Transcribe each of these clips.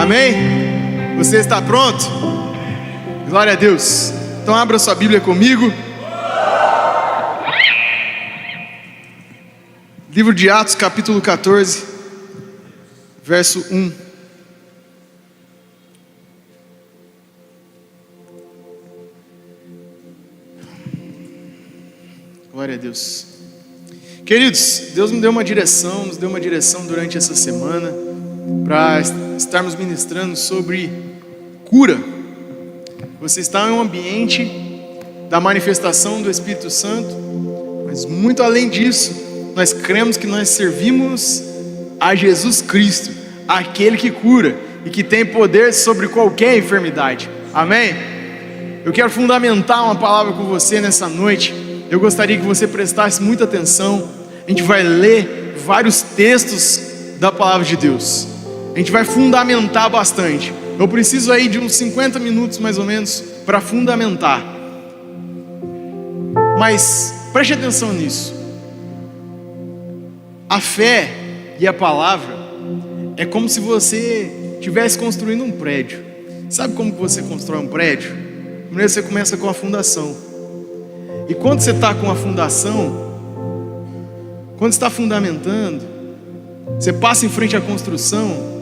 Amém? Você está pronto? Glória a Deus. Então abra sua Bíblia comigo. Livro de Atos, capítulo 14, verso 1. Glória a Deus. Queridos, Deus nos deu uma direção durante essa semana para estarmos ministrando sobre cura. Você está em um ambiente da manifestação do Espírito Santo, mas muito além disso, nós cremos que nós servimos a Jesus Cristo, aquele que cura e que tem poder sobre qualquer enfermidade. Amém? Eu quero fundamentar uma palavra com você nessa noite. Eu gostaria que você prestasse muita atenção. A gente vai ler vários textos da palavra de Deus. A gente vai fundamentar bastante. Eu preciso aí de uns 50 minutos mais ou menos para fundamentar. Mas preste atenção nisso. A fé e a palavra é como se você estivesse construindo um prédio. Sabe como que você constrói um prédio? Primeiro você começa com a fundação. E quando você está com a fundação, quando você está fundamentando, você passa em frente à construção,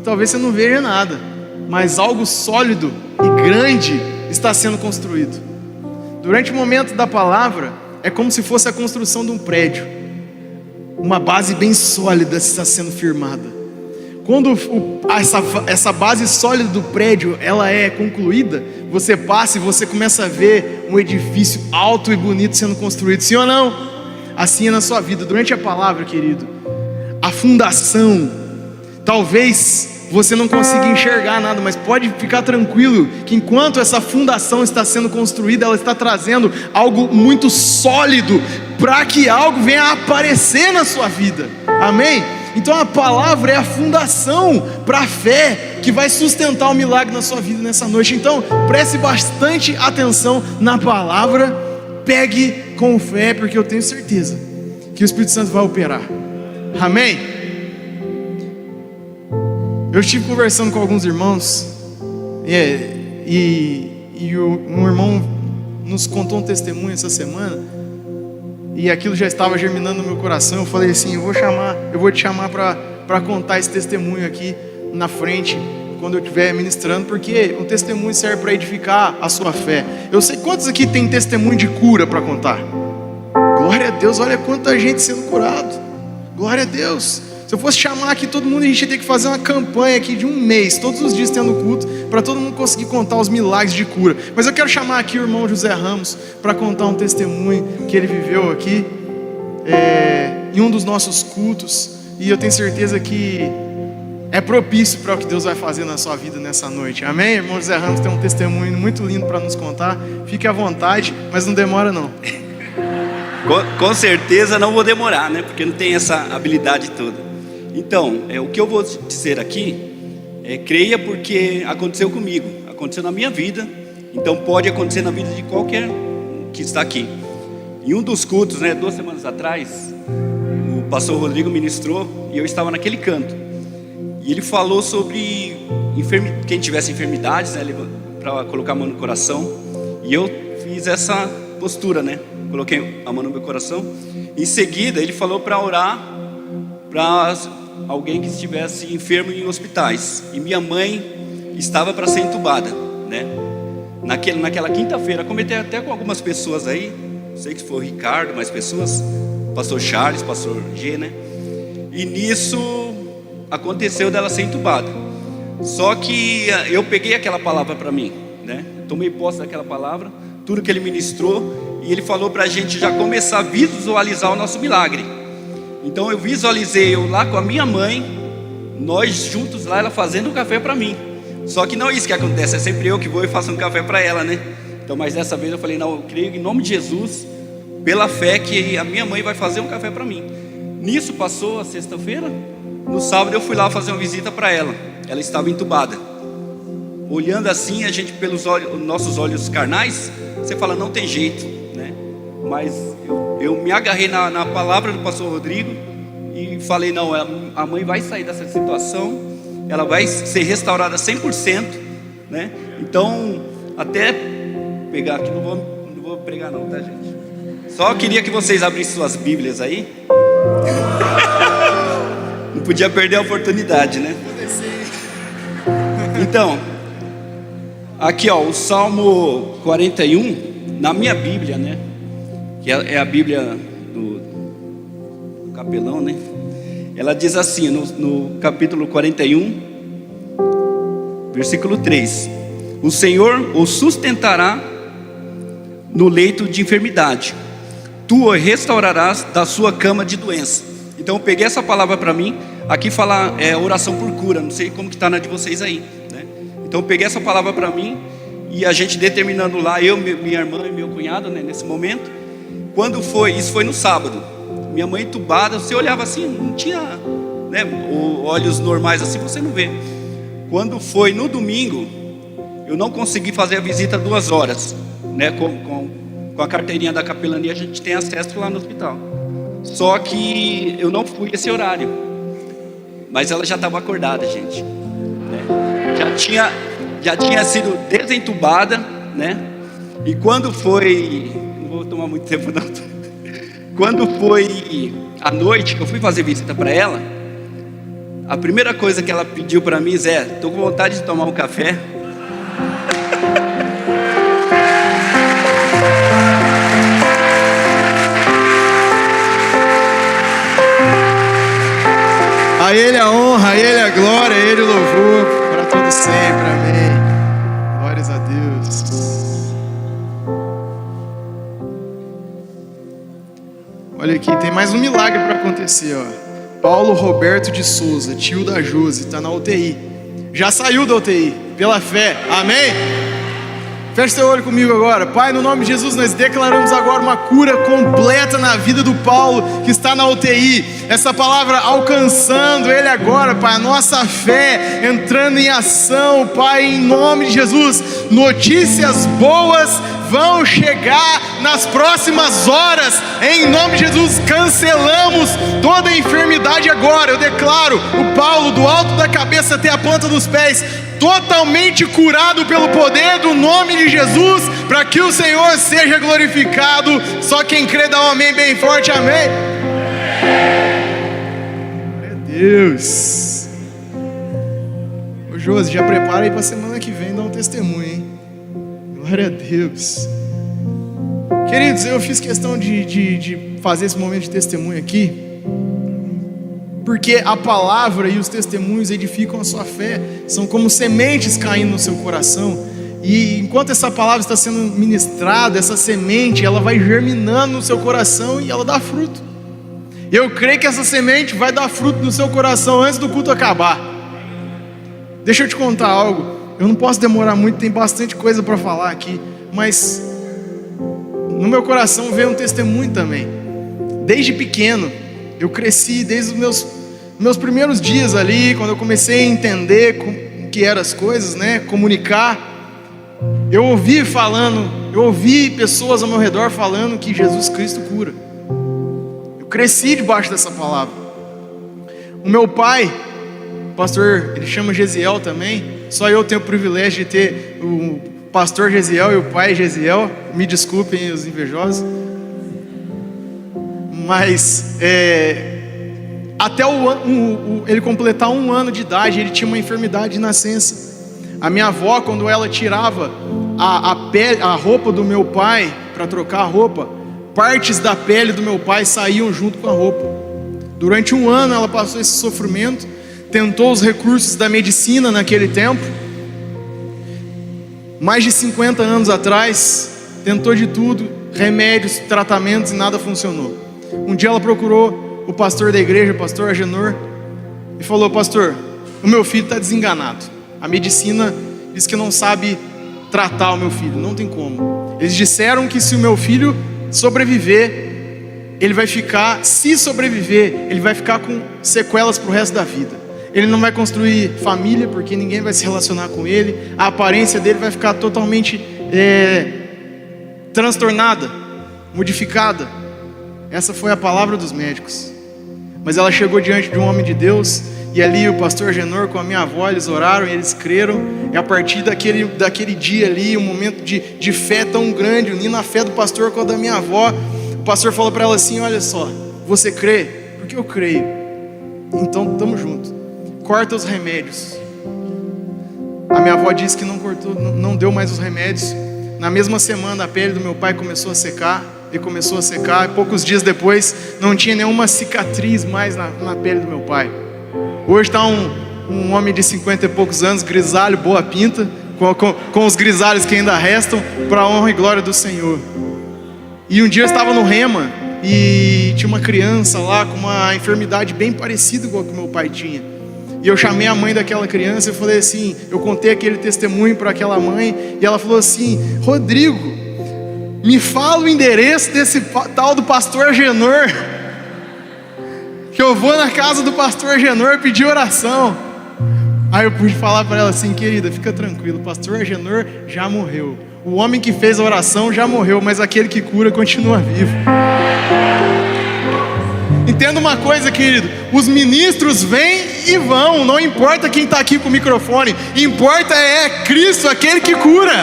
talvez você não veja nada, mas algo sólido e grande está sendo construído. Durante o momento da palavra, é como se fosse a construção de um prédio. Uma base bem sólida está sendo firmada. Quando essa base sólida do prédio ela é concluída, você passa e você começa a ver um edifício alto e bonito sendo construído. Sim ou não? Assim é na sua vida. Durante a palavra, querido, a fundação, talvez você não consiga enxergar nada, mas pode ficar tranquilo que enquanto essa fundação está sendo construída, ela está trazendo algo muito sólido para que algo venha a aparecer na sua vida. Amém? Então a palavra é a fundação para a fé que vai sustentar o milagre na sua vida nessa noite. Então preste bastante atenção na palavra, pegue com fé, porque eu tenho certeza que o Espírito Santo vai operar. Amém? Eu estive conversando com alguns irmãos um irmão nos contou um testemunho essa semana e aquilo já estava germinando no meu coração. Eu falei assim, eu vou te chamar para contar esse testemunho aqui na frente quando eu estiver ministrando, porque um testemunho serve para edificar a sua fé. Eu sei quantos aqui tem testemunho de cura para contar. Glória a Deus, olha quanta gente sendo curado. Glória a Deus. Se eu fosse chamar aqui todo mundo, a gente ia ter que fazer uma campanha aqui de um mês, todos os dias tendo culto, para todo mundo conseguir contar os milagres de cura. Mas eu quero chamar aqui o irmão José Ramos para contar um testemunho que ele viveu aqui em um dos nossos cultos. E eu tenho certeza que é propício para o que Deus vai fazer na sua vida nessa noite. Amém? Irmão José Ramos tem um testemunho muito lindo para nos contar. Fique à vontade, mas não demora não. Com certeza não vou demorar, né? Porque não tem essa habilidade toda. Então, o que eu vou dizer aqui, creia porque aconteceu comigo, aconteceu na minha vida, então pode acontecer na vida de qualquer que está aqui. Em um dos cultos, 2 semanas atrás, o pastor Rodrigo ministrou e eu estava naquele canto. E ele falou sobre quem tivesse enfermidades, para colocar a mão no coração. E eu fiz essa postura, coloquei a mão no meu coração. Em seguida, ele falou para orar para alguém que estivesse enfermo em hospitais. E minha mãe estava para ser entubada, naquela quinta-feira. Comentei até com algumas pessoas aí, não sei se foi o Ricardo, mais pessoas, pastor Charles, pastor G, E nisso aconteceu dela ser entubada. Só que eu peguei aquela palavra para mim, tomei posse daquela palavra, tudo que ele ministrou, e ele falou para a gente já começar a visualizar o nosso milagre. Então eu visualizei eu lá com a minha mãe, nós juntos lá, ela fazendo um café para mim. Só que não é isso que acontece, é sempre eu que vou e faço um café para ela, Então, mas dessa vez eu falei, não, eu creio em nome de Jesus, pela fé que a minha mãe vai fazer um café para mim. Nisso passou a sexta-feira, no sábado eu fui lá fazer uma visita para ela. Ela estava entubada. Olhando assim, a gente pelos nossos olhos carnais, você fala, não tem jeito, Mas eu me agarrei na palavra do pastor Rodrigo e falei, não, a mãe vai sair dessa situação ela vai ser restaurada 100%, né? Então, até pegar aqui, não vou pregar não, tá, gente? Só queria que vocês abrissem suas Bíblias aí. Não podia perder a oportunidade, né? Então, aqui ó, o Salmo 41, na minha Bíblia, né? Que é a Bíblia do capelão, né? Ela diz assim, no capítulo 41, versículo 3: o Senhor o sustentará no leito de enfermidade, tu o restaurarás da sua cama de doença. Então eu peguei essa palavra para mim. Aqui fala oração por cura, não sei como que está na de vocês aí, né? Então eu peguei essa palavra para mim, e a gente determinando lá, eu, minha irmã e meu cunhado, né, nesse momento. Quando foi, isso foi no sábado, minha mãe entubada, você olhava assim, não tinha, né, olhos normais assim, você não vê. Quando foi no domingo, eu não consegui fazer a visita 2 horas, né, com a carteirinha da capelania a gente tem acesso lá no hospital. Só que eu não fui esse horário, mas ela já estava acordada, gente, né? Já tinha sido desentubada, né? E quando foi, não vou tomar muito tempo não. Quando foi à noite que eu fui fazer visita para ela, a primeira coisa que ela pediu para mim é: estou com vontade de tomar um café. A Ele a honra, a Ele a glória, a Ele o louvor, para todo sempre, amém. Glórias a Deus. Olha aqui, tem mais um milagre para acontecer, ó. Paulo Roberto de Souza, tio da Josi, está na UTI. Já saiu da UTI, pela fé, amém? Feche seu olho comigo agora. Pai, no nome de Jesus, nós declaramos agora uma cura completa na vida do Paulo, que está na UTI. Essa palavra alcançando ele agora, Pai, a nossa fé entrando em ação, Pai, em nome de Jesus. Notícias boas vão chegar nas próximas horas, em nome de Jesus. Cancelamos toda a enfermidade agora. Eu declaro o Paulo do alto da cabeça até a ponta dos pés totalmente curado pelo poder do nome de Jesus, para que o Senhor seja glorificado. Só quem crê dá um amém bem forte, amém. Glória a Deus. Ô Josi, já prepara aí para semana que vem dar um testemunho, hein? Glória a Deus. Queridos, eu fiz questão de fazer esse momento de testemunho aqui, porque a palavra e os testemunhos edificam a sua fé, são como sementes caindo no seu coração, e enquanto essa palavra está sendo ministrada, essa semente, ela vai germinando no seu coração e ela dá fruto. Eu creio que essa semente vai dar fruto no seu coração antes do culto acabar. Deixa eu te contar algo, eu não posso demorar muito, tem bastante coisa para falar aqui, mas no meu coração veio um testemunho também. Desde pequeno, eu cresci desde os meus primeiros dias ali, quando eu comecei a entender o que eram as coisas, né? Comunicar. Eu ouvi pessoas ao meu redor falando que Jesus Cristo cura. Eu cresci debaixo dessa palavra. O meu pai, o pastor, ele chama Gesiel também. Só eu tenho o privilégio de ter o pastor Gesiel e o pai Gesiel. Me desculpem os invejosos. Mas até ele completar 1 ano de idade, ele tinha uma enfermidade de nascença. A minha avó, quando ela tirava a roupa do meu pai para trocar a roupa, partes da pele do meu pai saíam junto com a roupa. Durante 1 ano ela passou esse sofrimento, tentou os recursos da medicina naquele tempo. Mais de 50 anos atrás, tentou de tudo, remédios, tratamentos, e nada funcionou. Um dia ela procurou o pastor da igreja, o pastor Agenor, e falou: pastor, o meu filho está desenganado. A medicina diz que não sabe tratar o meu filho, não tem como. Eles disseram que se o meu filho sobreviver, ele vai ficar, se sobreviver, ele vai ficar com sequelas para o resto da vida. Ele não vai construir família, porque ninguém vai se relacionar com ele. A aparência dele vai ficar totalmente transtornada, modificada. Essa foi a palavra dos médicos. Mas ela chegou diante de um homem de Deus E ali o pastor Genor com a minha avó, eles oraram e eles creram. E a partir daquele dia ali, um momento de fé tão grande, unindo a fé do pastor com a da minha avó, o pastor falou para ela assim: olha só, você crê? Porque eu creio. Então tamo junto. Corta os remédios. A minha avó disse que não cortou, não deu mais os remédios. Na mesma semana a pele do meu pai começou a secar. E começou a secar, e poucos dias depois não tinha nenhuma cicatriz mais na pele do meu pai. Hoje está um homem de 50 e poucos anos, grisalho, boa pinta, com os grisalhos que ainda restam, para a honra e glória do Senhor. E um dia eu estava no Rema e tinha uma criança lá com uma enfermidade bem parecida com a que meu pai tinha. E eu chamei a mãe daquela criança e falei assim, eu contei aquele testemunho para aquela mãe, e ela falou assim: Rodrigo, me fala o endereço desse tal do pastor Genor, que eu vou na casa do pastor Genor pedir oração. Aí eu pude falar para ela assim: querida, fica tranquilo, o pastor Genor já morreu. O homem que fez a oração já morreu, mas aquele que cura continua vivo. Entenda uma coisa, querido: os ministros vêm e vão, não importa quem está aqui com o microfone, importa é Cristo, aquele que cura.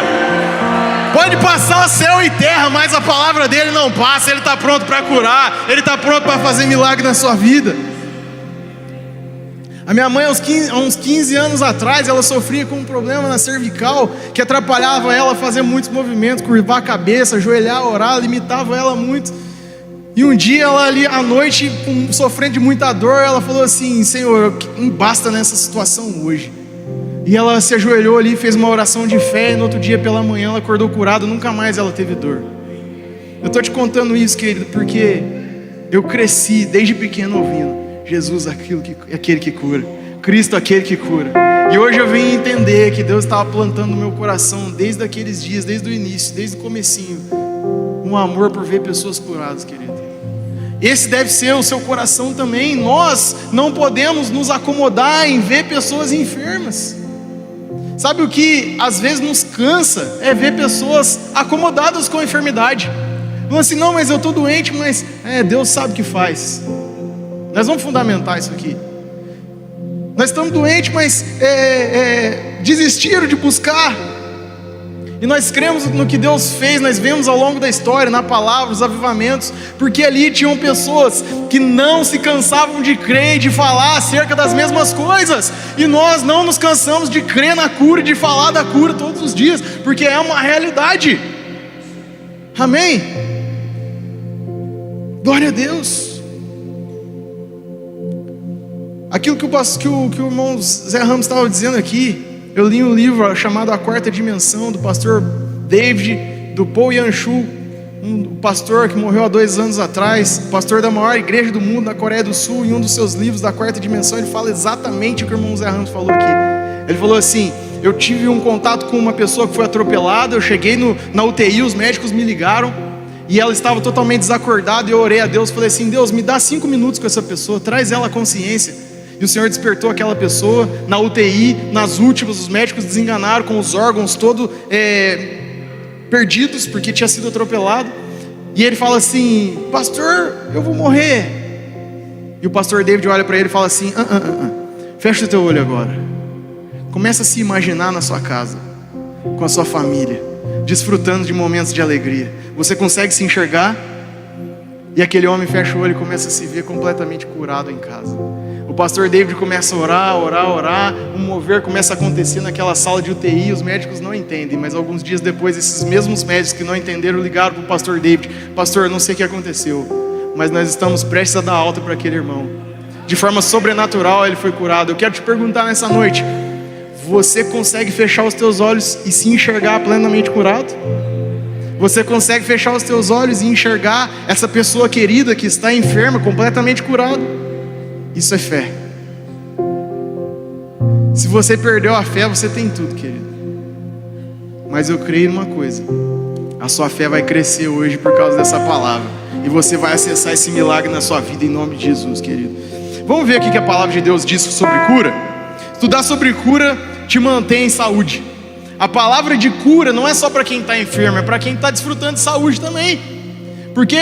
Pode passar o céu e terra, mas a palavra dele não passa. Ele está pronto para curar, ele está pronto para fazer milagre na sua vida. A minha mãe, há uns 15 anos atrás, ela sofria com um problema na cervical que atrapalhava ela a fazer muitos movimentos, curvar a cabeça, ajoelhar, orar, limitava ela muito. E um dia ela ali à noite, sofrendo de muita dor, ela falou assim: Senhor, não basta nessa situação hoje. E ela se ajoelhou ali, fez uma oração de fé, e no outro dia pela manhã ela acordou curada, nunca mais ela teve dor. Eu estou te contando isso, querido, porque eu cresci desde pequeno ouvindo: Jesus, aquele que cura, Cristo, aquele que cura. E hoje eu vim entender que Deus estava plantando no meu coração, desde aqueles dias, desde o início, desde o comecinho, um amor por ver pessoas curadas, querido. Esse deve ser o seu coração também. Nós não podemos nos acomodar em ver pessoas enfermas. Sabe o que às vezes nos cansa? É ver pessoas acomodadas com a enfermidade. Não assim, não, mas eu estou doente, mas Deus sabe o que faz. Nós vamos fundamentar isso aqui. Nós estamos doentes, mas desistiram de buscar. E nós cremos no que Deus fez, nós vemos ao longo da história, na palavra, os avivamentos, porque ali tinham pessoas que não se cansavam de crer e de falar acerca das mesmas coisas. E nós não nos cansamos de crer na cura e de falar da cura todos os dias, porque é uma realidade. Amém? Glória a Deus. Aquilo que o irmão Zé Ramos estava dizendo aqui, eu li um livro chamado A Quarta Dimensão, do pastor David, do Paul Yanshu, um pastor que morreu há 2 anos atrás, pastor da maior igreja do mundo na Coreia do Sul. Em um dos seus livros da Quarta Dimensão, ele fala exatamente o que o irmão Zé Ramos falou aqui. Ele falou assim: eu tive um contato com uma pessoa que foi atropelada, eu cheguei na UTI, os médicos me ligaram, e ela estava totalmente desacordada, e eu orei a Deus, falei assim: Deus, me dá 5 minutos com essa pessoa, traz ela à consciência. E o Senhor despertou aquela pessoa na UTI, nas últimas, os médicos desenganaram, com os órgãos todos perdidos, porque tinha sido atropelado. E ele fala assim: pastor, eu vou morrer. E o pastor David olha para ele e fala assim: fecha o teu olho agora. Começa a se imaginar na sua casa, com a sua família, desfrutando de momentos de alegria. Você consegue se enxergar? E aquele homem fecha o olho e começa a se ver completamente curado em casa. O pastor David começa a orar, um mover começa a acontecer naquela sala de UTI, os médicos não entendem, mas alguns dias depois, esses mesmos médicos que não entenderam ligaram para o pastor David: pastor, não sei o que aconteceu, mas nós estamos prestes a dar alta para aquele irmão. De forma sobrenatural ele foi curado. Eu quero te perguntar nessa noite: você consegue fechar os teus olhos e se enxergar plenamente curado? Você consegue fechar os teus olhos e enxergar essa pessoa querida que está enferma, completamente curada? Isso é fé. Se você perdeu a fé, você tem tudo, querido. Mas eu creio numa coisa: a sua fé vai crescer hoje por causa dessa palavra, e você vai acessar esse milagre na sua vida em nome de Jesus, querido. Vamos ver aqui que a palavra de Deus diz sobre cura. Estudar sobre cura te mantém em saúde. A palavra de cura não é só para quem está enfermo, é para quem está desfrutando de saúde também. Porque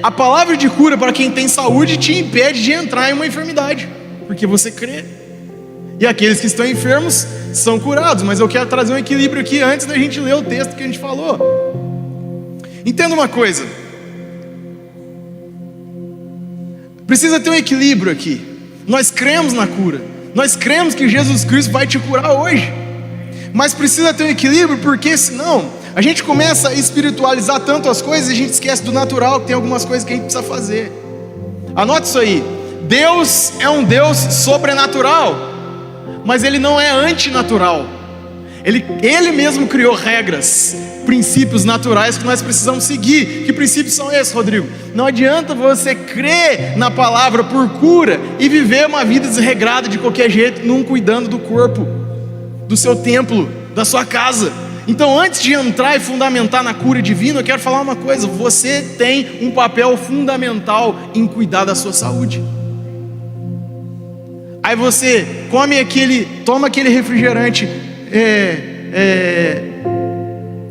a palavra de cura para quem tem saúde te impede de entrar em uma enfermidade, porque você crê. e aqueles que estão enfermos são curados. Mas eu quero trazer um equilíbrio aqui antes da gente ler o texto que a gente falou. Entenda uma coisa, precisa ter um equilíbrio aqui. Nós cremos na cura, nós cremos que Jesus Cristo vai te curar hoje, mas precisa ter um equilíbrio, porque senão a gente começa a espiritualizar tanto as coisas e a gente esquece do natural, que tem algumas coisas que a gente precisa fazer. Anote isso aí. Deus é um Deus sobrenatural, mas Ele não é antinatural. Ele mesmo criou regras, princípios naturais que nós precisamos seguir. Que princípios são esses, Rodrigo? Não adianta você crer na palavra por cura e viver uma vida desregrada de qualquer jeito, não cuidando do corpo, do seu templo, da sua casa. Então, antes de entrar e fundamentar na cura divina, eu quero falar uma coisa: você tem um papel fundamental em cuidar da sua saúde. Aí você toma aquele refrigerante,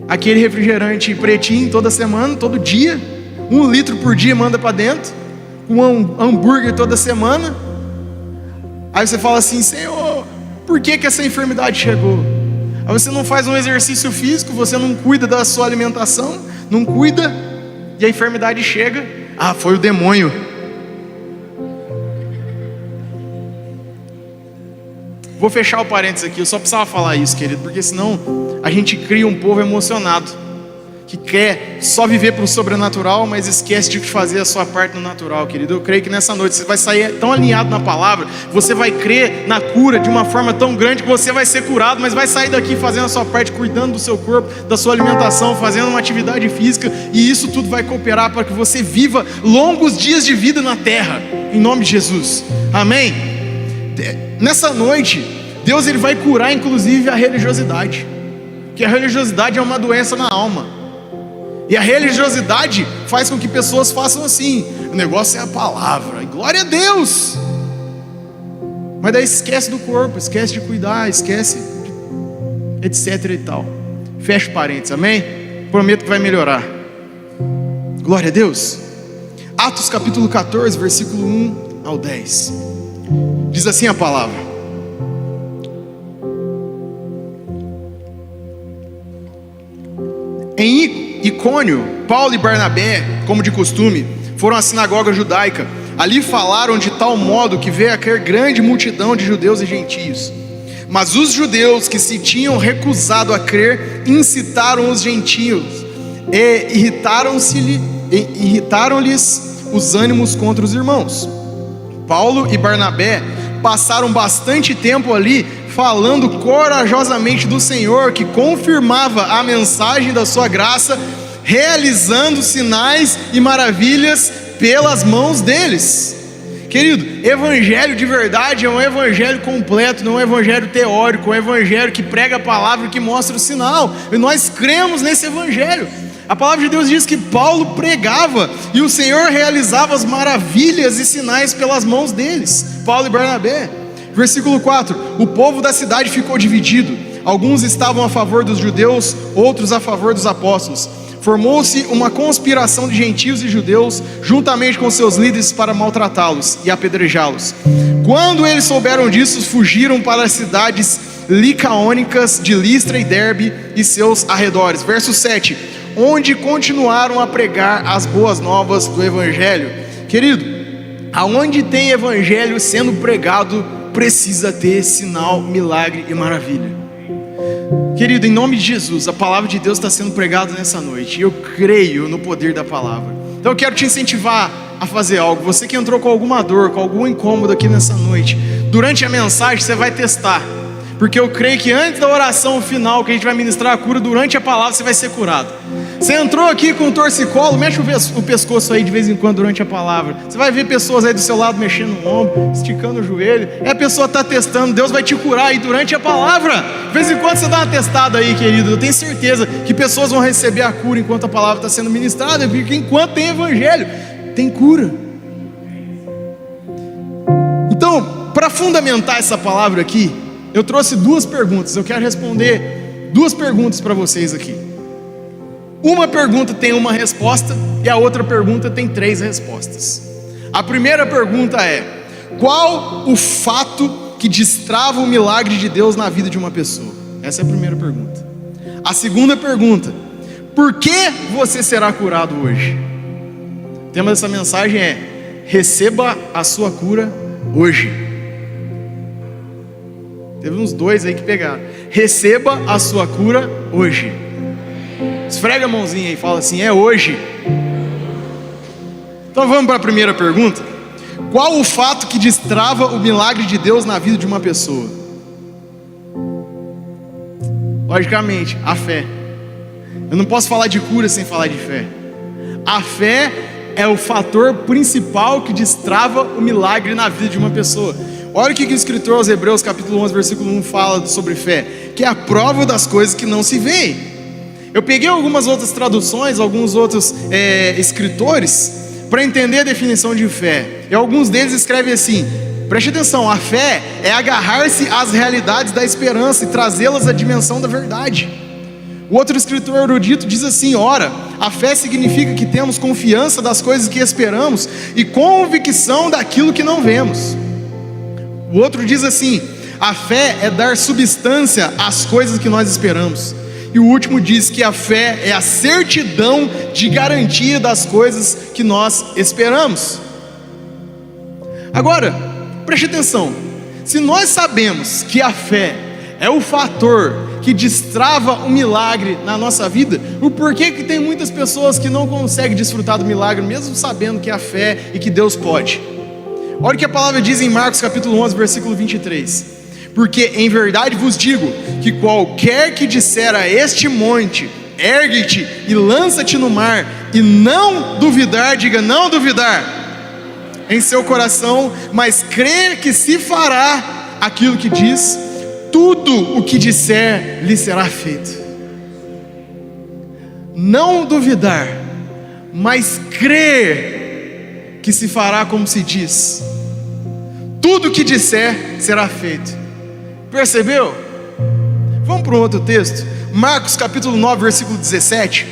aquele refrigerante pretinho toda semana, todo dia, 1 litro por dia manda para dentro, um hambúrguer toda semana. Aí você fala assim: Senhor, por que essa enfermidade chegou? Aí você não faz um exercício físico, você não cuida da sua alimentação, não cuida, e a enfermidade chega. Ah, foi o demônio. Vou fechar o parênteses aqui, eu só precisava falar isso, querido, porque senão a gente cria um povo emocionado, que quer só viver para o sobrenatural, mas esquece de fazer a sua parte no natural, querido. Eu creio que nessa noite você vai sair tão alinhado na palavra, você vai crer na cura de uma forma tão grande que você vai ser curado, mas vai sair daqui fazendo a sua parte, cuidando do seu corpo, da sua alimentação, fazendo uma atividade física, e isso tudo vai cooperar para que você viva longos dias de vida na terra, em nome de Jesus, amém? Nessa noite, Deus ele vai curar inclusive a religiosidade, que a religiosidade é uma doença na alma. E a religiosidade faz com que pessoas façam assim: o negócio é a palavra, e glória a Deus, mas daí esquece do corpo, esquece de cuidar, esquece etc e tal. Fecha parênteses, amém? Prometo que vai melhorar. Glória a Deus. Atos capítulo 14, versículo 1 ao 10. Diz assim a palavra: em Icônio, Paulo e Barnabé, como de costume, foram à sinagoga judaica. Ali falaram de tal modo que veio a crer grande multidão de judeus e gentios. Mas os judeus que se tinham recusado a crer incitaram os gentios e irritaram-lhes os ânimos contra os irmãos. Paulo e Barnabé passaram bastante tempo ali falando corajosamente do Senhor, que confirmava a mensagem da sua graça, realizando sinais e maravilhas pelas mãos deles. Querido, evangelho de verdade é um evangelho completo, não é um evangelho teórico, é um evangelho que prega a palavra, que mostra o sinal, e nós cremos nesse evangelho. A palavra de Deus diz que Paulo pregava e o Senhor realizava as maravilhas e sinais pelas mãos deles, Paulo e Barnabé. Versículo 4: o povo da cidade ficou dividido, alguns estavam a favor dos judeus, outros a favor dos apóstolos. Formou-se uma conspiração de gentios e judeus, juntamente com seus líderes, para maltratá-los e apedrejá-los. Quando eles souberam disso, fugiram para as cidades licaônicas de Listra e Derbe e seus arredores. Verso 7: onde continuaram a pregar as boas novas do evangelho. Querido, aonde tem evangelho sendo pregado, precisa ter sinal, milagre e maravilha. Querido, em nome de Jesus, a palavra de Deus está sendo pregada nessa noite, e eu creio no poder da palavra. Então eu quero te incentivar a fazer algo. Você que entrou com alguma dor, com algum incômodo aqui nessa noite, durante a mensagem você vai testar, porque eu creio que antes da oração final, que a gente vai ministrar a cura, durante a palavra você vai ser curado. Você entrou aqui com torcicolo, mexe o pescoço aí de vez em quando durante a palavra. Você vai ver pessoas aí do seu lado mexendo no ombro, esticando o joelho. A pessoa está testando, Deus vai te curar aí durante a palavra. De vez em quando você dá uma testada aí, querido. Eu tenho certeza que pessoas vão receber a cura enquanto a palavra está sendo ministrada, porque enquanto tem evangelho, tem cura. Então, para fundamentar essa palavra aqui, eu trouxe 2 perguntas. Eu quero responder 2 perguntas para vocês aqui. Uma pergunta tem uma resposta e a outra pergunta tem 3 respostas. A primeira pergunta é: qual o fato que destrava o milagre de Deus na vida de uma pessoa? Essa é a primeira pergunta. A segunda pergunta: por que você será curado hoje? O tema dessa mensagem é: receba a sua cura hoje. Teve uns dois aí que pegaram. Receba a sua cura hoje. Esfrega a mãozinha e fala assim: é hoje. Então vamos para a primeira pergunta. Qual o fato que destrava o milagre de Deus na vida de uma pessoa? Logicamente, a fé. Eu não posso falar de cura sem falar de fé. A fé é o fator principal que destrava o milagre na vida de uma pessoa. Olha o que o escritor aos Hebreus, capítulo 11, versículo 1, fala sobre fé: que é a prova das coisas que não se veem. Eu peguei algumas outras traduções, alguns outros escritores, para entender a definição de fé. E alguns deles escrevem assim: preste atenção, a fé é agarrar-se às realidades da esperança e trazê-las à dimensão da verdade. O outro escritor erudito diz assim: ora, a fé significa que temos confiança das coisas que esperamos e convicção daquilo que não vemos. O outro diz assim: a fé é dar substância às coisas que nós esperamos. E o último diz que a fé é a certidão de garantia das coisas que nós esperamos. Agora, preste atenção: se nós sabemos que a fé é o fator que destrava um milagre na nossa vida, o porquê que tem muitas pessoas que não conseguem desfrutar do milagre, mesmo sabendo que é a fé e que Deus pode? Olha o que a palavra diz em Marcos capítulo 11, versículo 23. Porque em verdade vos digo, que qualquer que disser a este monte, ergue-te e lança-te no mar, e não duvidar, diga não duvidar, em seu coração, mas crer que se fará aquilo que diz, tudo o que disser lhe será feito. Não duvidar, mas crer que se fará como se diz, tudo o que disser será feito. Percebeu? Vamos para um outro texto. Marcos capítulo 9, versículo 17.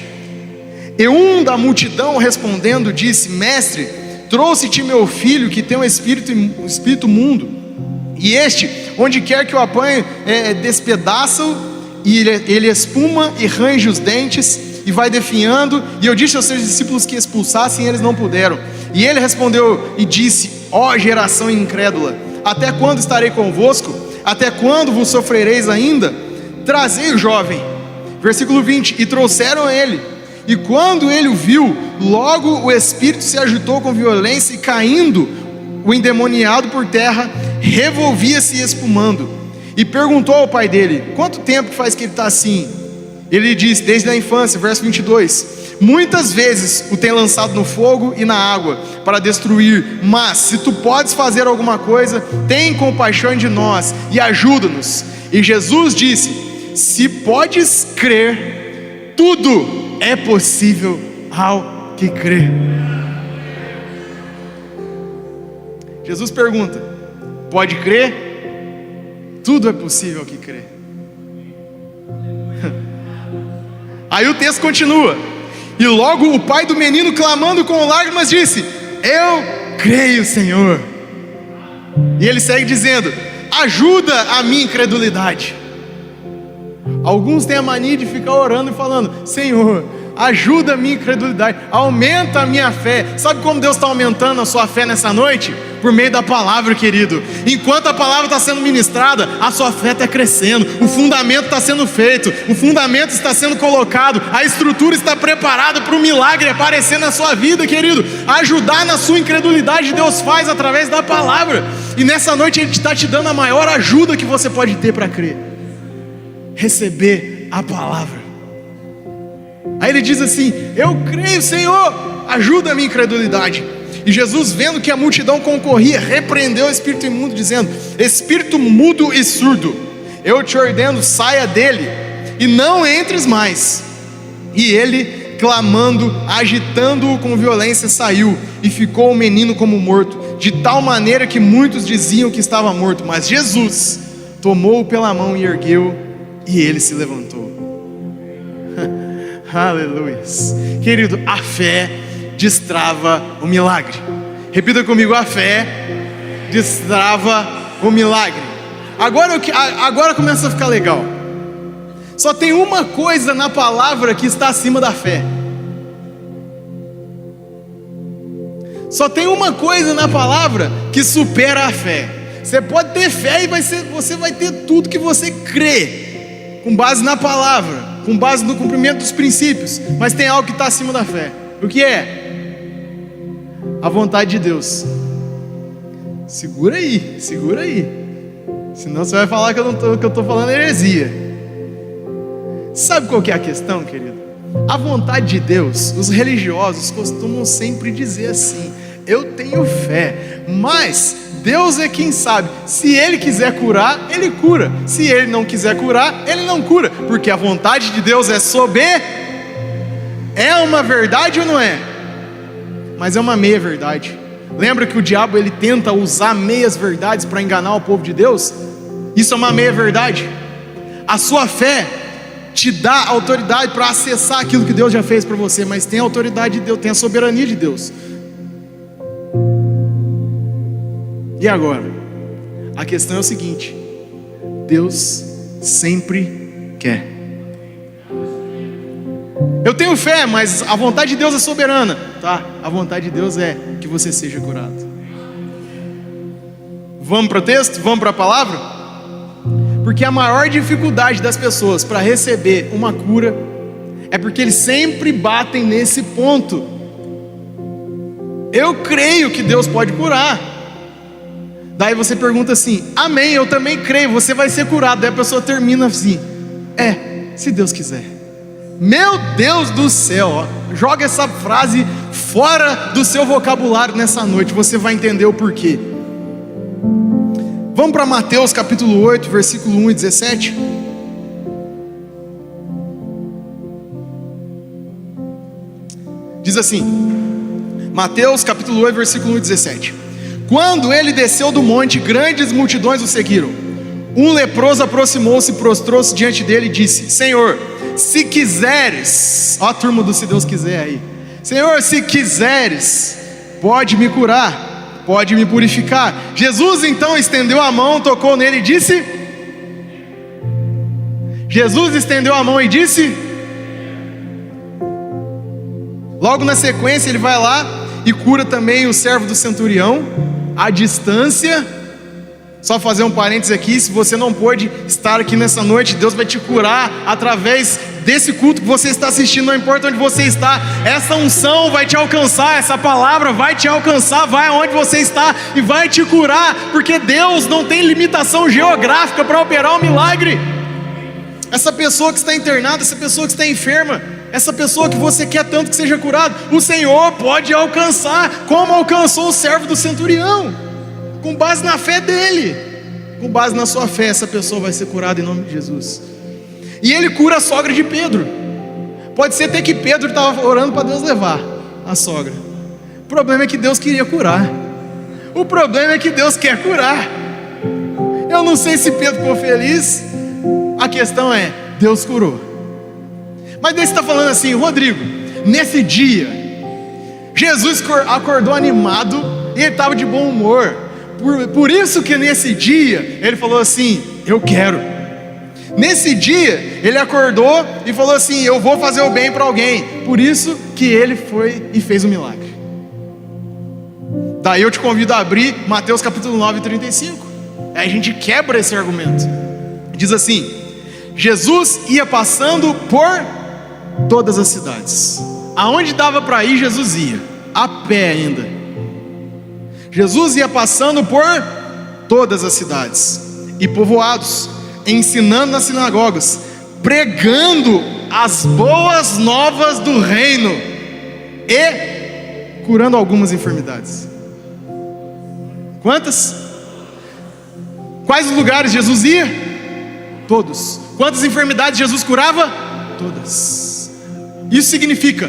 E um da multidão respondendo disse: mestre, trouxe-te meu filho que tem um espírito mundo, e este, onde quer que o apanhe, despedaça-o, e ele espuma e range os dentes e vai definhando. E eu disse aos seus discípulos que expulsassem, e eles não puderam. E ele respondeu e disse: ó geração incrédula, até quando estarei convosco? Até quando vos sofrereis ainda? Trazei o jovem. Versículo 20. E trouxeram ele. E quando ele o viu, logo o espírito se agitou com violência, e caindo o endemoniado por terra, revolvia-se espumando. E perguntou ao pai dele: quanto tempo faz que ele está assim? Ele disse: desde a infância. Verso 22. Muitas vezes o tem lançado no fogo e na água para destruir, mas se tu podes fazer alguma coisa, tem compaixão de nós e ajuda-nos. E Jesus disse: se podes crer, tudo é possível ao que crê. Jesus pergunta: pode crer? Tudo é possível ao que crê. Aí o texto continua: e logo o pai do menino, clamando com lágrimas, disse: eu creio, Senhor. E ele segue dizendo: ajuda a minha incredulidade. Alguns têm a mania de ficar orando e falando: Senhor, ajuda a minha incredulidade, aumenta a minha fé. Sabe como Deus está aumentando a sua fé nessa noite? Por meio da palavra, querido. Enquanto a palavra está sendo ministrada, a sua fé está crescendo, o fundamento está sendo feito, o fundamento está sendo colocado, a estrutura está preparada para o milagre aparecer na sua vida, querido. Ajudar na sua incredulidade, Deus faz através da palavra. E nessa noite Ele está te dando a maior ajuda que você pode ter para crer: receber a palavra. Aí ele diz assim: eu creio, Senhor, ajuda a minha incredulidade. E Jesus, vendo que a multidão concorria, repreendeu o espírito imundo, dizendo: espírito mudo e surdo, eu te ordeno, saia dele e não entres mais. E ele, clamando, agitando-o com violência, saiu, e ficou o menino como morto, de tal maneira que muitos diziam que estava morto. Mas Jesus tomou-o pela mão e ergueu, e ele se levantou. Aleluia. Querido, a fé destrava o milagre. Repita comigo: a fé destrava o milagre. Agora começa a ficar legal. Só tem uma coisa na palavra que está acima da fé. Só tem uma coisa na palavra que supera a fé. Você pode ter fé e você vai ter tudo que você crê, com base na palavra, com base no cumprimento dos princípios. Mas tem algo que está acima da fé. O que é? A vontade de Deus. Segura aí. Senão você vai falar que eu estou falando heresia. Sabe qual que é a questão, querido? A vontade de Deus, os religiosos costumam sempre dizer assim: eu tenho fé, mas Deus é quem sabe. Se Ele quiser curar, Ele cura. Se Ele não quiser curar, Ele não cura. Porque a vontade de Deus é soberana. É uma verdade ou não é? Mas é uma meia verdade. Lembra que o diabo ele tenta usar meias verdades para enganar o povo de Deus? Isso é uma meia verdade. A sua fé te dá autoridade para acessar aquilo que Deus já fez para você, mas tem a autoridade de Deus, tem a soberania de Deus. E agora? A questão é o seguinte: Deus sempre quer. Eu tenho fé, mas a vontade de Deus é soberana. Tá, a vontade de Deus é que você seja curado. Vamos para o texto? Vamos para a palavra? Porque a maior dificuldade das pessoas para receber uma cura é porque eles sempre batem nesse ponto. Eu creio que Deus pode curar. Daí você pergunta assim: amém, eu também creio, você vai ser curado. Daí a pessoa termina assim: se Deus quiser. Meu Deus do céu, ó, joga essa frase fora do seu vocabulário nessa noite, você vai entender o porquê. Vamos para Mateus capítulo 8, versículo 1 e 17. Diz assim, Mateus capítulo 8, versículo 1 e 17: quando ele desceu do monte, grandes multidões o seguiram. Um leproso aproximou-se, prostrou-se diante dele e disse: Senhor, se quiseres, ó a turma do se Deus quiser aí, Senhor, se quiseres, pode me curar, pode me purificar. Jesus então estendeu a mão, tocou nele e disse: Jesus estendeu a mão e disse. Logo na sequência ele vai lá e cura também o servo do centurião, à distância. Só fazer um parênteses aqui: se você não pôde estar aqui nessa noite, Deus vai te curar através desse culto que você está assistindo, não importa onde você está. Essa unção vai te alcançar, essa palavra vai te alcançar, vai aonde você está e vai te curar, porque Deus não tem limitação geográfica para operar um milagre. Essa pessoa que está internada, essa pessoa que está enferma, essa pessoa que você quer tanto que seja curado, o Senhor pode alcançar, como alcançou o servo do centurião. Com base na fé dele, com base na sua fé, essa pessoa vai ser curada em nome de Jesus. E ele cura a sogra de Pedro. Pode ser até que Pedro estava orando para Deus levar a sogra. O problema é que Deus queria curar. O problema é que Deus quer curar. Eu não sei se Pedro ficou feliz. A questão é, Deus curou. Mas daí você está falando assim: Rodrigo, nesse dia Jesus acordou animado e ele estava de bom humor. Por isso que nesse dia ele falou assim: eu quero. Nesse dia ele acordou e falou assim: eu vou fazer o bem para alguém. Por isso que ele foi e fez um milagre. Daí eu te convido a abrir Mateus capítulo 9, 35. Aí a gente quebra esse argumento. Diz assim: Jesus ia passando por todas as cidades. Aonde dava para ir, Jesus ia, a pé ainda. Jesus ia passando por todas as cidades e povoados, ensinando nas sinagogas, pregando as boas novas do reino e curando algumas enfermidades. Quantas? Quais os lugares Jesus ia? Todos. Quantas enfermidades Jesus curava? Todas. Isso significa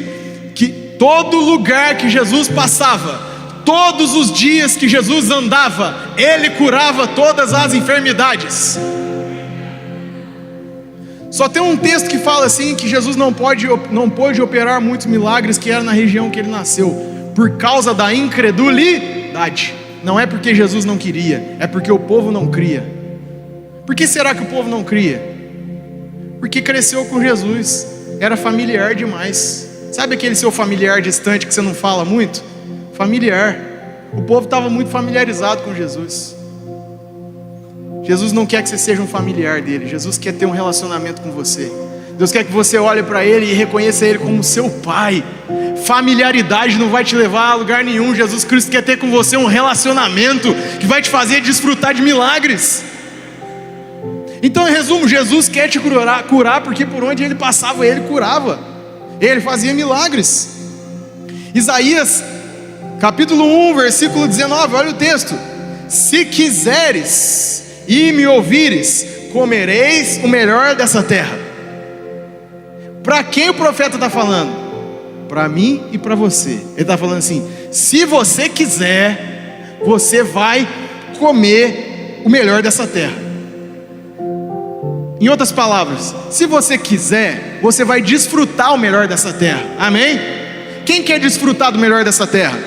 que todo lugar que Jesus passava, todos os dias que Jesus andava, Ele curava todas as enfermidades. Só tem um texto que fala assim, que Jesus não pôde operar muitos milagres, que era na região que Ele nasceu, por causa da incredulidade. Não é porque Jesus não queria, é porque o povo não cria. Por que será que o povo não cria? Porque cresceu com Jesus, era familiar demais. Sabe aquele seu familiar distante que você não fala muito? Familiar. O povo estava muito familiarizado com Jesus. Jesus não quer que você seja um familiar dele. Jesus quer ter um relacionamento com você. Deus quer que você olhe para Ele e reconheça Ele como seu Pai. Familiaridade não vai te levar a lugar nenhum. Jesus Cristo quer ter com você um relacionamento que vai te fazer desfrutar de milagres. Então, em resumo, Jesus quer te curar porque por onde Ele passava, Ele curava. Ele fazia milagres. Isaías, capítulo 1, versículo 19, olha o texto. Se quiseres e me ouvires, comereis o melhor dessa terra. Para quem o profeta está falando? Para mim e para você. Ele está falando assim: se você quiser, você vai comer o melhor dessa terra. Em outras palavras, se você quiser, você vai desfrutar o melhor dessa terra. Amém? Quem quer desfrutar do melhor dessa terra?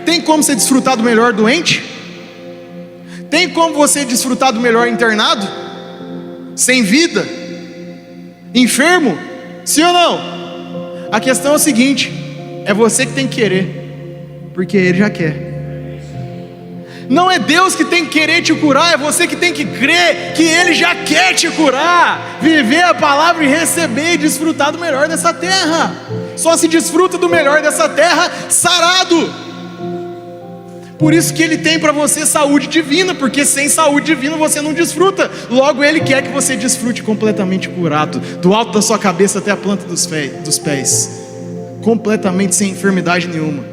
Tem como você desfrutar do melhor doente? Tem como você desfrutar do melhor internado? Sem vida? Enfermo? Sim ou não? A questão é o seguinte: é você que tem que querer, porque Ele já quer. Não é Deus que tem que querer te curar, é você que tem que crer que Ele já quer te curar. Viver a palavra e receber e desfrutar do melhor dessa terra. Só se desfruta do melhor dessa terra sarado. Por isso que Ele tem para você saúde divina, porque sem saúde divina você não desfruta. Logo Ele quer que você desfrute completamente curado, do alto da sua cabeça até a planta dos pés, completamente sem enfermidade nenhuma.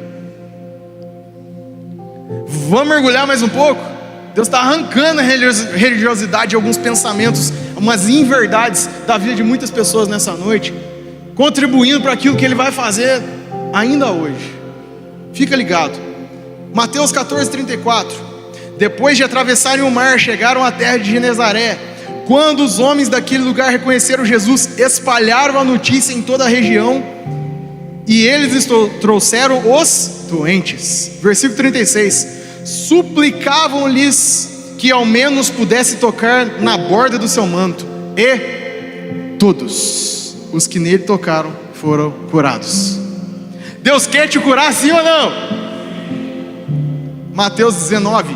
Vamos mergulhar mais um pouco? Deus está arrancando a religiosidade de alguns pensamentos, umas inverdades da vida de muitas pessoas nessa noite, contribuindo para aquilo que Ele vai fazer ainda hoje. Fica ligado. Mateus 14:34. Depois de atravessarem o mar, chegaram à terra de Genezaré. Quando os homens daquele lugar reconheceram Jesus, espalharam a notícia em toda a região, e eles trouxeram os doentes. Versículo 36. Suplicavam-lhes que ao menos pudesse tocar na borda do seu manto, e todos os que nele tocaram foram curados. Deus quer te curar, sim ou não? Mateus 19,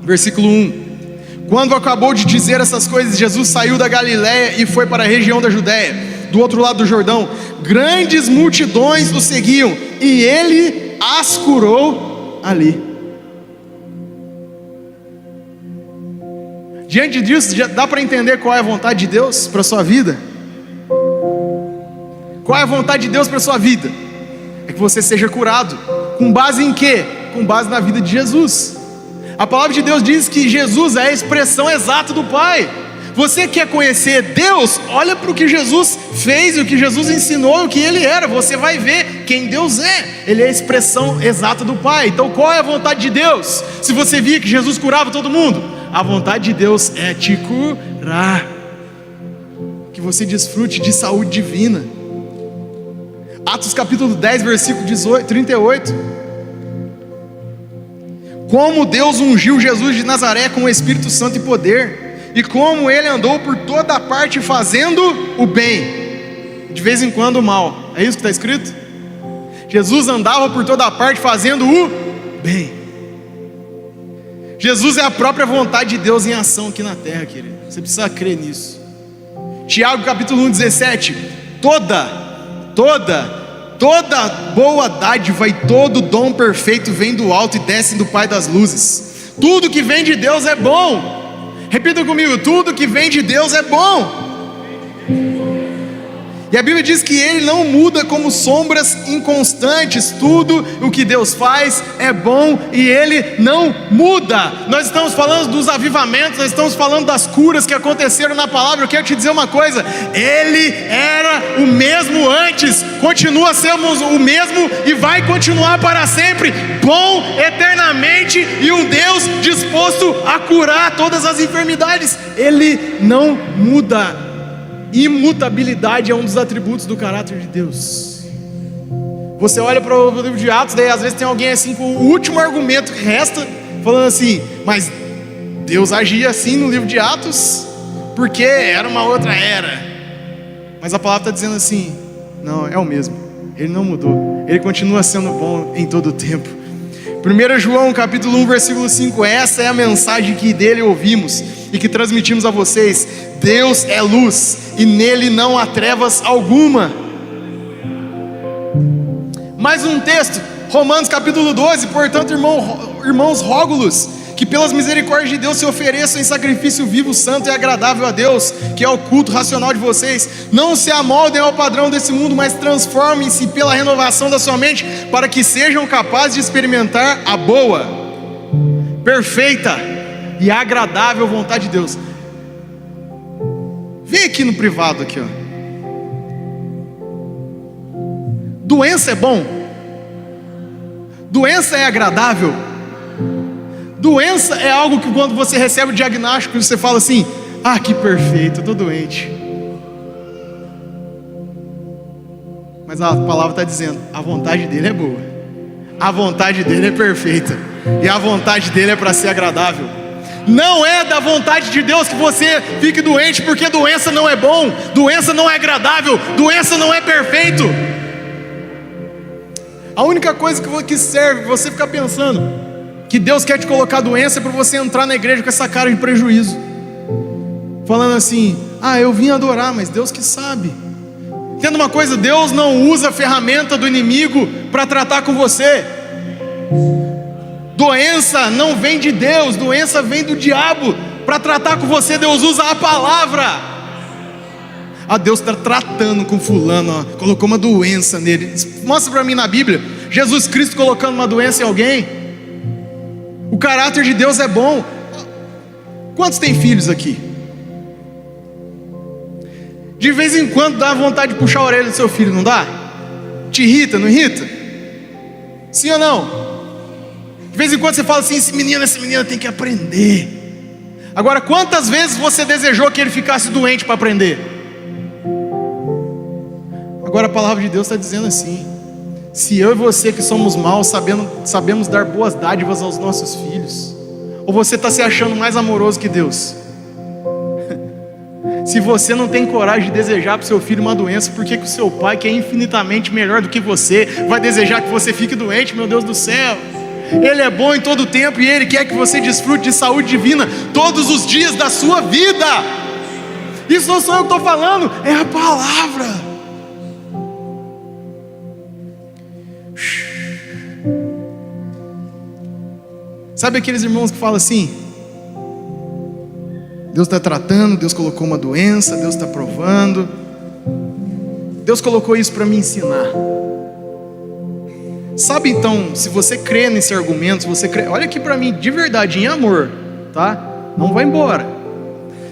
versículo 1. Quando acabou de dizer essas coisas, Jesus saiu da Galiléia e foi para a região da Judéia, do outro lado do Jordão. Grandes multidões o seguiam, e Ele as curou ali. Diante disso, já dá para entender qual é a vontade de Deus para a sua vida? Qual é a vontade de Deus para a sua vida? É que você seja curado. Com base em quê? Com base na vida de Jesus. A palavra de Deus diz que Jesus é a expressão exata do Pai. Você quer conhecer Deus? Olha para o que Jesus fez, o que Jesus ensinou, o que Ele era. Você vai ver quem Deus é. Ele é a expressão exata do Pai. Então qual é a vontade de Deus? Se você via que Jesus curava todo mundo, a vontade de Deus é te curar, que você desfrute de saúde divina. Atos capítulo 10, versículo 38. Como Deus ungiu Jesus de Nazaré com o Espírito Santo e poder, e como Ele andou por toda parte fazendo o bem, de vez em quando o mal. É isso que está escrito? Jesus andava por toda parte fazendo o bem. Jesus é a própria vontade de Deus em ação aqui na terra, querido. Você precisa crer nisso. Tiago capítulo 1, 17. Toda boa dádiva e todo dom perfeito vem do alto e desce do Pai das luzes. Tudo que vem de Deus é bom. Repita comigo: tudo que vem de Deus é bom. E a Bíblia diz que Ele não muda como sombras inconstantes. Tudo o que Deus faz é bom e Ele não muda. Nós estamos falando dos avivamentos, nós estamos falando das curas que aconteceram na palavra. Eu quero te dizer uma coisa: Ele era o mesmo antes, continua sendo o mesmo e vai continuar para sempre, bom eternamente, e um Deus disposto a curar todas as enfermidades. Ele não muda. Imutabilidade é um dos atributos do caráter de Deus. Você olha para o livro de Atos, daí às vezes tem alguém assim com o último argumento que resta, falando assim: mas Deus agia assim no livro de Atos, porque era uma outra era. Mas a palavra está dizendo assim: não, é o mesmo. Ele não mudou. Ele continua sendo bom em todo o tempo. 1 João capítulo 1, versículo 5. Essa é a mensagem que dele ouvimos e que transmitimos a vocês. Deus é luz e nele não há trevas alguma. Mais um texto, Romanos capítulo 12. Portanto, irmãos, rogo-los que pelas misericórdias de Deus se ofereçam em sacrifício vivo, santo e agradável a Deus, que é o culto racional de vocês. Não se amoldem ao padrão desse mundo, mas transformem-se pela renovação da sua mente, para que sejam capazes de experimentar a boa, perfeita e agradável vontade de Deus. Vem aqui no privado aqui, ó. Doença é bom? Doença é agradável? Doença é algo que quando você recebe o diagnóstico, você fala assim: ah, que perfeito, estou doente. Mas a palavra está dizendo: a vontade dele é boa, a vontade dele é perfeita, e a vontade dele é para ser agradável. Não é da vontade de Deus que você fique doente, porque doença não é bom, doença não é agradável, doença não é perfeito. A única coisa que serve você ficar pensando que Deus quer te colocar doença é para você entrar na igreja com essa cara de prejuízo, falando assim: ah, eu vim adorar, mas Deus que sabe. Entenda uma coisa: Deus não usa a ferramenta do inimigo para tratar com você. Doença não vem de Deus, doença vem do diabo para tratar com você. Deus usa a palavra. Ah, Deus está tratando com fulano, ó, colocou uma doença nele. Mostra para mim na Bíblia Jesus Cristo colocando uma doença em alguém. O caráter de Deus é bom. Quantos têm filhos aqui? De vez em quando dá vontade de puxar a orelha do seu filho, não dá? Te irrita, não irrita? Sim ou não? De vez em quando você fala assim: essa menina tem que aprender. Agora, quantas vezes você desejou que ele ficasse doente para aprender? Agora a palavra de Deus está dizendo assim: se eu e você que somos maus sabemos dar boas dádivas aos nossos filhos, ou você está se achando mais amoroso que Deus? Se você não tem coragem de desejar para o seu filho uma doença, por que o seu pai, que é infinitamente melhor do que você, vai desejar que você fique doente? Meu Deus do céu! Ele é bom em todo o tempo e Ele quer que você desfrute de saúde divina todos os dias da sua vida. Isso não sou eu que estou falando, é a palavra. Sabe aqueles irmãos que falam assim: Deus está tratando, Deus colocou uma doença, Deus está provando, Deus colocou isso para me ensinar. Sabe, então, se você crê nesse argumento, se você crê, olha aqui para mim, de verdade, em amor, tá? Não vai embora.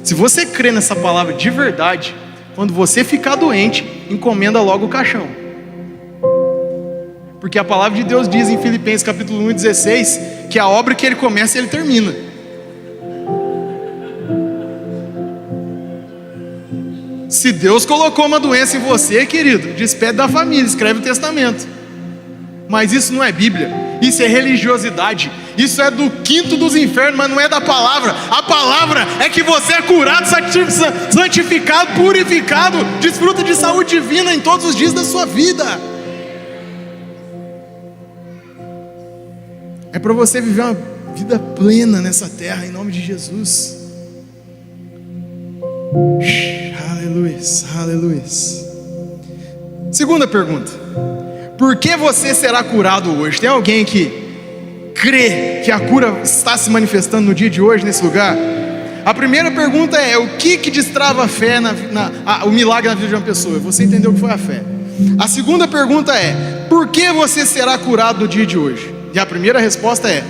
Se você crê nessa palavra de verdade, quando você ficar doente, encomenda logo o caixão. Porque a palavra de Deus diz em Filipenses capítulo 1:16, que a obra que Ele começa, Ele termina. Se Deus colocou uma doença em você, querido, despede da família, escreve o testamento. Mas isso não é Bíblia, isso é religiosidade, isso é do quinto dos infernos, mas não é da palavra. A palavra é que você é curado, santificado, purificado, desfruta de saúde divina em todos os dias da sua vida. É para você viver uma vida plena nessa terra, em nome de Jesus. Aleluia, aleluia. Segunda pergunta: por que você será curado hoje? Tem alguém que crê que a cura está se manifestando no dia de hoje, nesse lugar? A primeira pergunta é: o que destrava a fé, o milagre na vida de uma pessoa? Você entendeu o que foi a fé. A segunda pergunta é: por que você será curado no dia de hoje? E a primeira resposta é: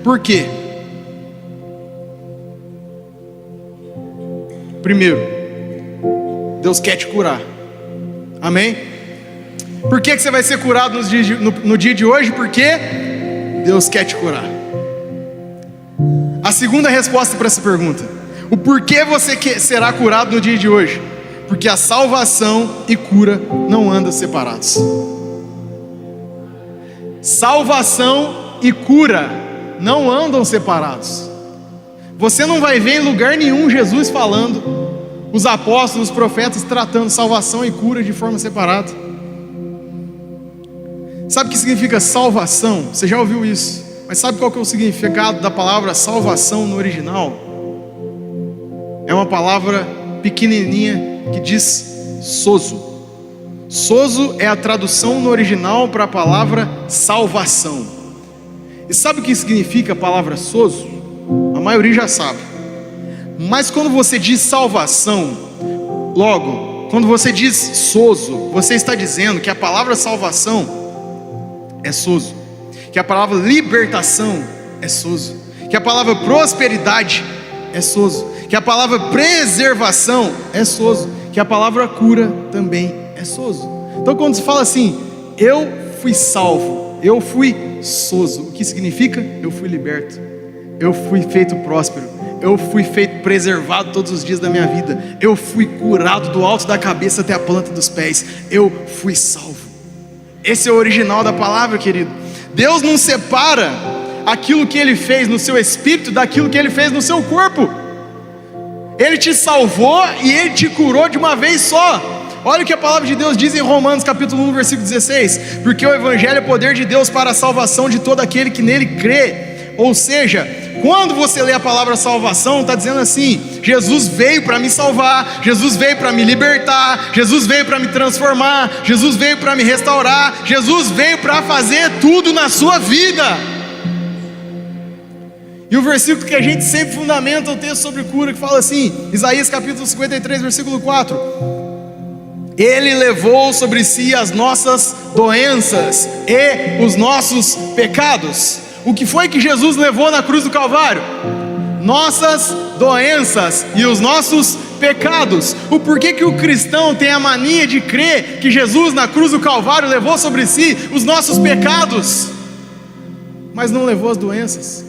por quê? Primeiro, Deus quer te curar. Amém? Por que você vai ser curado no dia de hoje? Porque Deus quer te curar. A segunda resposta para essa pergunta: o porquê você será curado no dia de hoje? Porque a salvação e cura não andam separados. Salvação e cura não andam separados. Você não vai ver em lugar nenhum Jesus falando, os apóstolos, os profetas tratando salvação e cura de forma separada. Sabe o que significa salvação? Você já ouviu isso? Mas sabe qual que é o significado da palavra salvação no original? É uma palavra pequenininha que diz sozo. Sozo é a tradução no original para a palavra salvação. E sabe o que significa a palavra sozo? A maioria já sabe. Mas quando você diz salvação, logo, quando você diz sozo, você está dizendo que a palavra salvação é sozo, que a palavra libertação é sozo, que a palavra prosperidade é sozo, que a palavra preservação é sozo, que a palavra cura também é sozo. Então quando se fala assim, eu fui salvo, eu fui sozo, o que significa? Eu fui liberto, eu fui feito próspero, eu fui feito preservado todos os dias da minha vida, eu fui curado do alto da cabeça até a planta dos pés, eu fui salvo. Esse é o original da palavra, querido. Deus não separa aquilo que Ele fez no seu espírito daquilo que Ele fez no seu corpo. Ele te salvou e Ele te curou de uma vez só. Olha o que a palavra de Deus diz em Romanos capítulo 1, versículo 16: porque o evangelho é poder de Deus para a salvação de todo aquele que nele crê. Ou seja, quando você lê a palavra salvação, está dizendo assim: Jesus veio para me salvar, Jesus veio para me libertar, Jesus veio para me transformar, Jesus veio para me restaurar, Jesus veio para fazer tudo na sua vida. E o versículo que a gente sempre fundamenta o texto sobre cura, que fala assim, Isaías capítulo 53, versículo 4: Ele levou sobre si as nossas doenças e os nossos pecados. O que foi que Jesus levou na cruz do Calvário? Nossas doenças e os nossos pecados. O porquê que o cristão tem a mania de crer que Jesus na cruz do Calvário levou sobre si os nossos pecados, mas não levou as doenças?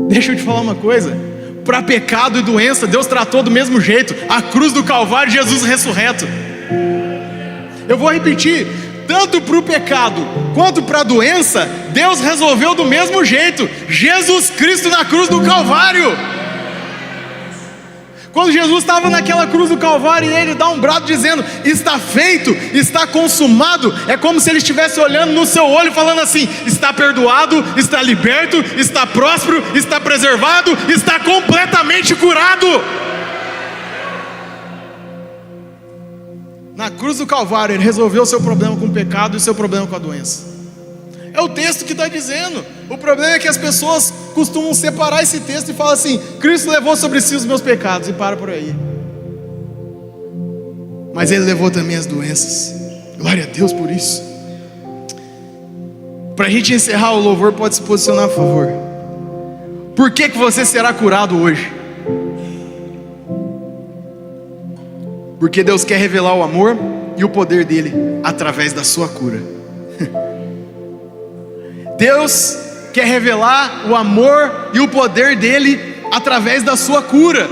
Deixa eu te falar uma coisa: para pecado e doença Deus tratou do mesmo jeito. A cruz do Calvário, Jesus ressurreto. Eu vou repetir: tanto para o pecado quanto para a doença, Deus resolveu do mesmo jeito. Jesus Cristo na cruz do Calvário. Quando Jesus estava naquela cruz do Calvário e Ele dá um brado dizendo: está feito, está consumado, é como se Ele estivesse olhando no seu olho falando assim: está perdoado, está liberto, está próspero, está preservado, está completamente curado. Na cruz do Calvário Ele resolveu o seu problema com o pecado e o seu problema com a doença. É o texto que está dizendo. O problema é que as pessoas costumam separar esse texto e falam assim: Cristo levou sobre si os meus pecados, e para por aí. Mas Ele levou também as doenças. Glória a Deus por isso. Para a gente encerrar, o louvor pode se posicionar, por favor. Por que você será curado hoje? Porque Deus quer revelar o amor e o poder dele através da sua cura. Deus quer revelar o amor e o poder dele através da sua cura.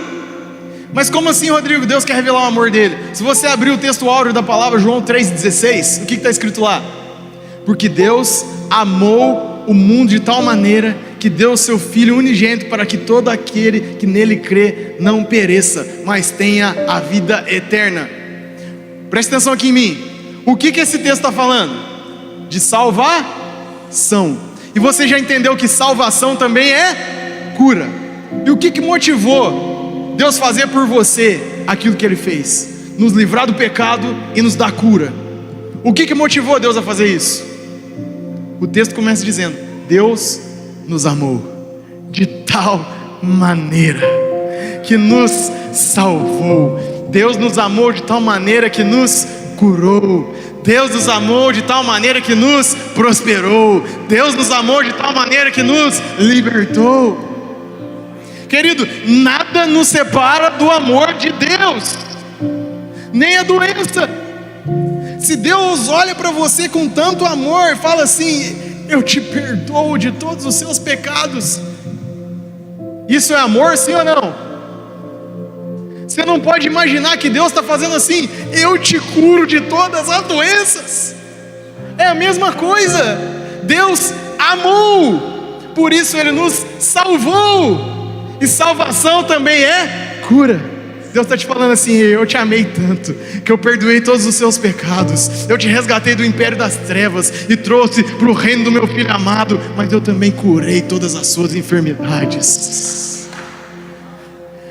Mas como assim, Rodrigo, Deus quer revelar o amor dele? Se você abrir o texto áureo da palavra, João 3,16, o que está escrito lá? Porque Deus amou o mundo de tal maneira que deu o seu Filho unigênito, para que todo aquele que nele crê não pereça, mas tenha a vida eterna. Preste atenção aqui em mim. O que esse texto está falando? De salvação. E você já entendeu que salvação também é cura. E o que motivou Deus fazer por você aquilo que Ele fez? Nos livrar do pecado e nos dar cura. O que motivou Deus a fazer isso? O texto começa dizendo: Deus nos amou de tal maneira que nos salvou. Deus nos amou de tal maneira que nos curou. Deus nos amou de tal maneira que nos prosperou. Deus nos amou de tal maneira que nos libertou. Querido, nada nos separa do amor de Deus, nem a doença. Se Deus olha para você com tanto amor e fala assim: eu te perdoo de todos os seus pecados, isso é amor, sim ou não? Você não pode imaginar que Deus está fazendo assim: eu te curo de todas as doenças. É a mesma coisa. Deus amou, por isso Ele nos salvou. E salvação também é cura. Deus está te falando assim: eu te amei tanto, que eu perdoei todos os seus pecados, eu te resgatei do império das trevas e trouxe para o reino do meu Filho amado, mas eu também curei todas as suas enfermidades.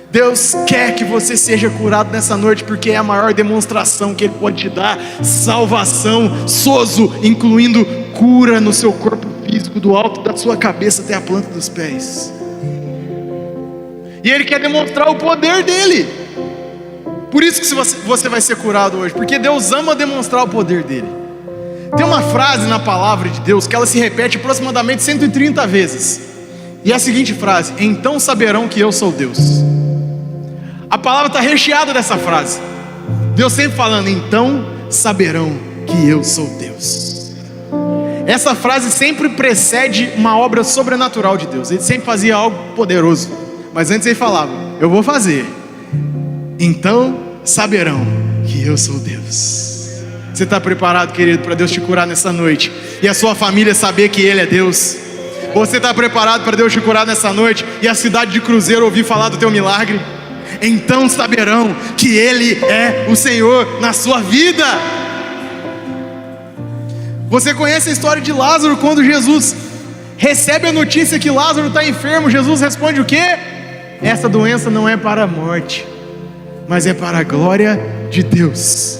Deus quer que você seja curado nessa noite, porque é a maior demonstração que Ele pode te dar: salvação, sozo, incluindo cura no seu corpo físico, do alto da sua cabeça até a planta dos pés. E Ele quer demonstrar o poder dEle. Por isso que você vai ser curado hoje, porque Deus ama demonstrar o poder dEle. Tem uma frase na palavra de Deus que ela se repete aproximadamente 130 vezes, e é a seguinte frase: então saberão que eu sou Deus. A palavra está recheada dessa frase. Deus sempre falando: então saberão que eu sou Deus. Essa frase sempre precede uma obra sobrenatural de Deus. Ele sempre fazia algo poderoso, mas antes ele falava: eu vou fazer, então saberão que eu sou Deus. Você está preparado, querido, para Deus te curar nessa noite e a sua família saber que Ele é Deus? Você está preparado para Deus te curar nessa noite e a cidade de Cruzeiro ouvir falar do teu milagre? Então saberão que Ele é o Senhor na sua vida. Você conhece a história de Lázaro? Quando Jesus recebe a notícia que Lázaro está enfermo, Jesus responde o quê? Essa doença não é para a morte, mas é para a glória de Deus.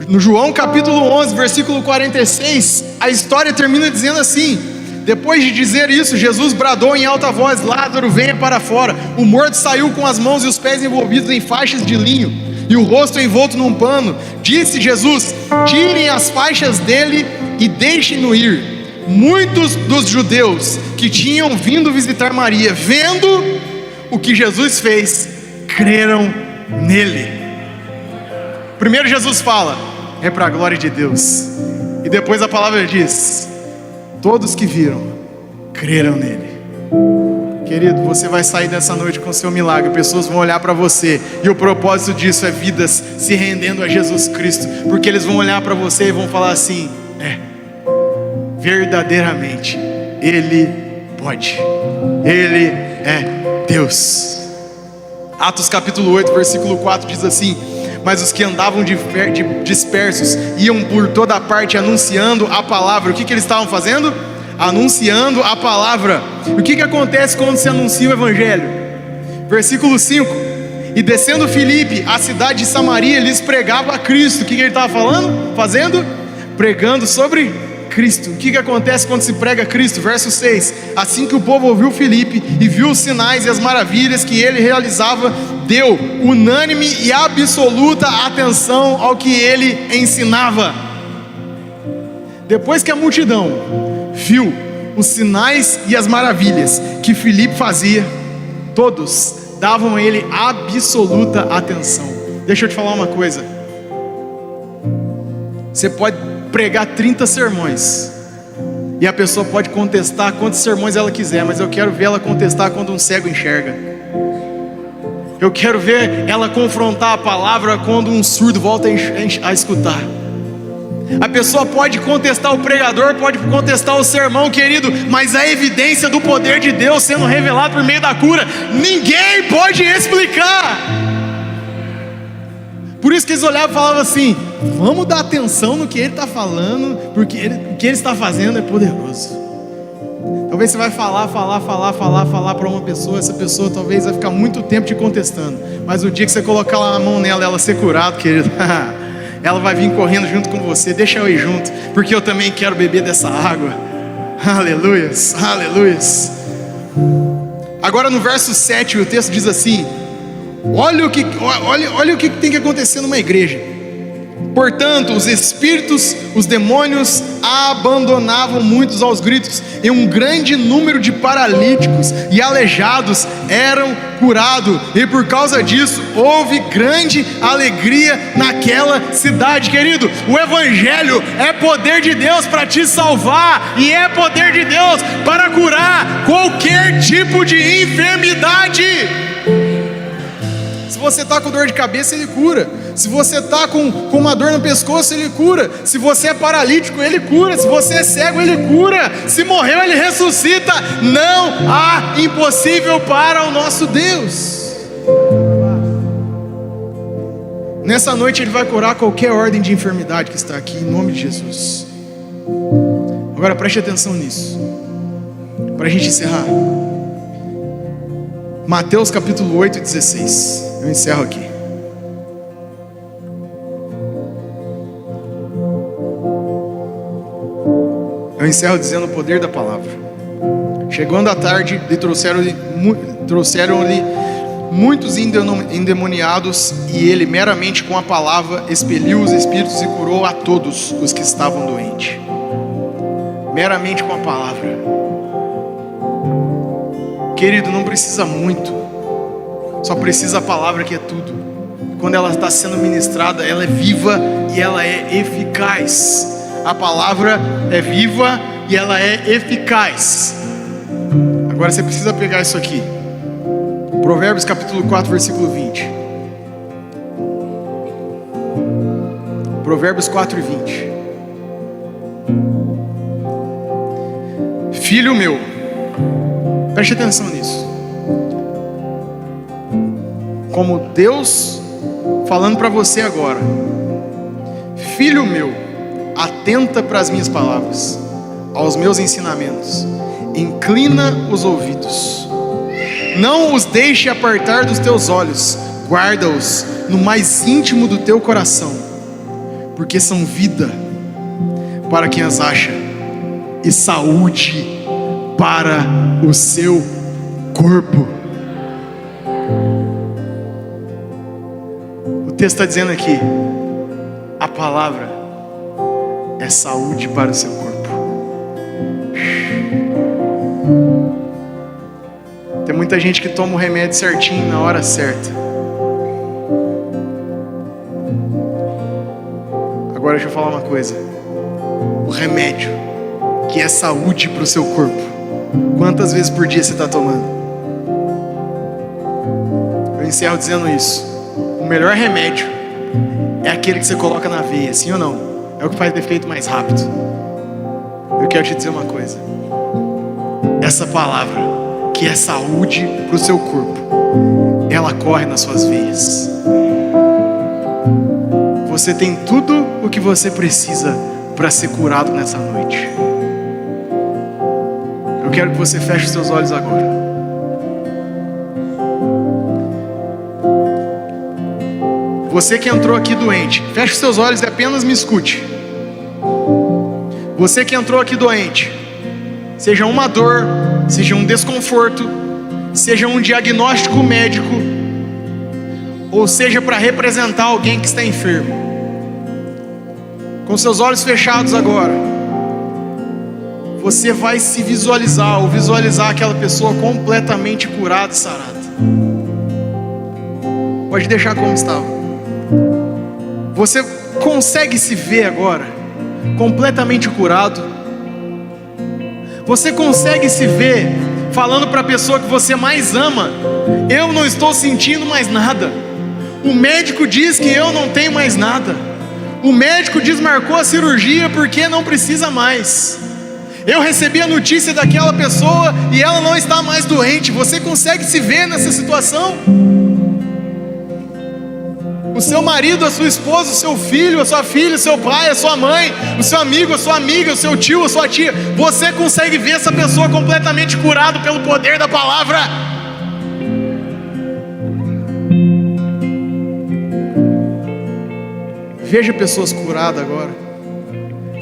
No João capítulo 11, versículo 46, a história termina dizendo assim: depois de dizer isso, Jesus bradou em alta voz: Lázaro, venha para fora. O morto saiu com as mãos e os pés envolvidos em faixas de linho e o rosto envolto num pano. Disse Jesus: tirem as faixas dele e deixem-no ir. Muitos dos judeus que tinham vindo visitar Maria, vendo o que Jesus fez, creram nele. Primeiro Jesus fala: é para a glória de Deus. E depois a palavra diz: todos que viram, creram nele. Querido, você vai sair dessa noite com o seu milagre. Pessoas vão olhar para você, e o propósito disso é vidas se rendendo a Jesus Cristo, porque eles vão olhar para você e vão falar assim: verdadeiramente Ele pode, Ele é Deus. Atos capítulo 8, versículo 4 diz assim: mas os que andavam dispersos iam por toda parte anunciando a palavra. O que eles estavam fazendo? Anunciando a palavra. E o que acontece quando se anuncia o evangelho? Versículo 5: e descendo Filipe, a cidade de Samaria, lhes pregava a Cristo. O que ele estava fazendo? Pregando sobre Cristo. O que acontece quando se prega Cristo? Verso 6: assim que o povo ouviu Filipe e viu os sinais e as maravilhas que ele realizava, deu unânime e absoluta atenção ao que ele ensinava. Depois que a multidão viu os sinais e as maravilhas que Filipe fazia, todos davam a ele absoluta atenção. Deixa eu te falar uma coisa: você pode pregar 30 sermões e a pessoa pode contestar quantos sermões ela quiser, mas eu quero ver ela contestar quando um cego enxerga. Eu quero ver ela confrontar a palavra quando um surdo volta a escutar. A pessoa pode contestar o pregador, pode contestar o sermão, querido, mas a evidência do poder de Deus sendo revelado por meio da cura, ninguém pode explicar. Por isso que eles olhavam e falavam assim: vamos dar atenção no que ele está falando, porque o que ele está fazendo é poderoso. Talvez você vai falar para uma pessoa, essa pessoa talvez vai ficar muito tempo te contestando, mas o dia que você colocar lá a mão nela, ela ser curada, querido, ela vai vir correndo junto com você. Deixa eu ir junto, porque eu também quero beber dessa água. Aleluias, aleluias. Agora no verso 7 o texto diz assim: olha o que tem que acontecer numa igreja. Portanto, os espíritos, os demônios abandonavam muitos aos gritos, e um grande número de paralíticos e aleijados eram curados, e por causa disso houve grande alegria naquela cidade. Querido, o evangelho é poder de Deus para te salvar, e é poder de Deus para curar qualquer tipo de enfermidade. Se você está com dor de cabeça, Ele cura. Se você está com uma dor no pescoço, Ele cura. Se você é paralítico, Ele cura. Se você é cego, Ele cura. Se morreu, Ele ressuscita. Não há impossível para o nosso Deus. Nessa noite Ele vai curar qualquer ordem de enfermidade que está aqui, em nome de Jesus. Agora preste atenção nisso, para a gente encerrar. Mateus capítulo 8, 16. Eu encerro aqui. Eu encerro dizendo o poder da palavra. Chegando à tarde, lhe trouxeram-lhe muitos endemoniados, e ele meramente com a palavra expeliu os espíritos e curou a todos os que estavam doentes. Meramente com a palavra. Querido, não precisa muito, só precisa a palavra, que é tudo. Quando ela está sendo ministrada, ela é viva e ela é eficaz. A palavra é viva e ela é eficaz. Agora você precisa pegar isso aqui. Provérbios capítulo 4, versículo 20. Provérbios 4 e 20. Filho meu, preste atenção nisso. Como Deus falando para você agora. Filho meu, atenta para as minhas palavras, aos meus ensinamentos. Inclina os ouvidos. Não os deixe apartar dos teus olhos. Guarda-os no mais íntimo do teu coração, porque são vida para quem as acha e saúde para o seu corpo. O texto está dizendo aqui: a palavra é saúde para o seu corpo. Tem muita gente que toma o remédio certinho na hora certa. Agora deixa eu falar uma coisa. O remédio que é saúde para o seu corpo, quantas vezes por dia você está tomando? Eu encerro dizendo isso. O melhor remédio é aquele que você coloca na veia, sim ou não? É o que faz efeito mais rápido. Eu quero te dizer uma coisa. Essa palavra, que é saúde para o seu corpo, ela corre nas suas veias. Você tem tudo o que você precisa para ser curado nessa noite. Eu quero que você feche os seus olhos agora. Você que entrou aqui doente, feche os seus olhos e apenas me escute. Você que entrou aqui doente, seja uma dor, seja um desconforto, seja um diagnóstico médico, ou seja para representar alguém que está enfermo, com seus olhos fechados agora, você vai se visualizar, ou visualizar aquela pessoa completamente curada e sarada. Pode deixar como estava. Você consegue se ver agora completamente curado? Você consegue se ver falando para a pessoa que você mais ama: eu não estou sentindo mais nada. O médico diz que eu não tenho mais nada. O médico desmarcou a cirurgia porque não precisa mais. Eu recebi a notícia daquela pessoa e ela não está mais doente. Você consegue se ver nessa situação? O seu marido, a sua esposa, o seu filho, a sua filha, o seu pai, a sua mãe, o seu amigo, a sua amiga, o seu tio, a sua tia. Você consegue ver essa pessoa completamente curada pelo poder da palavra? Veja pessoas curadas agora.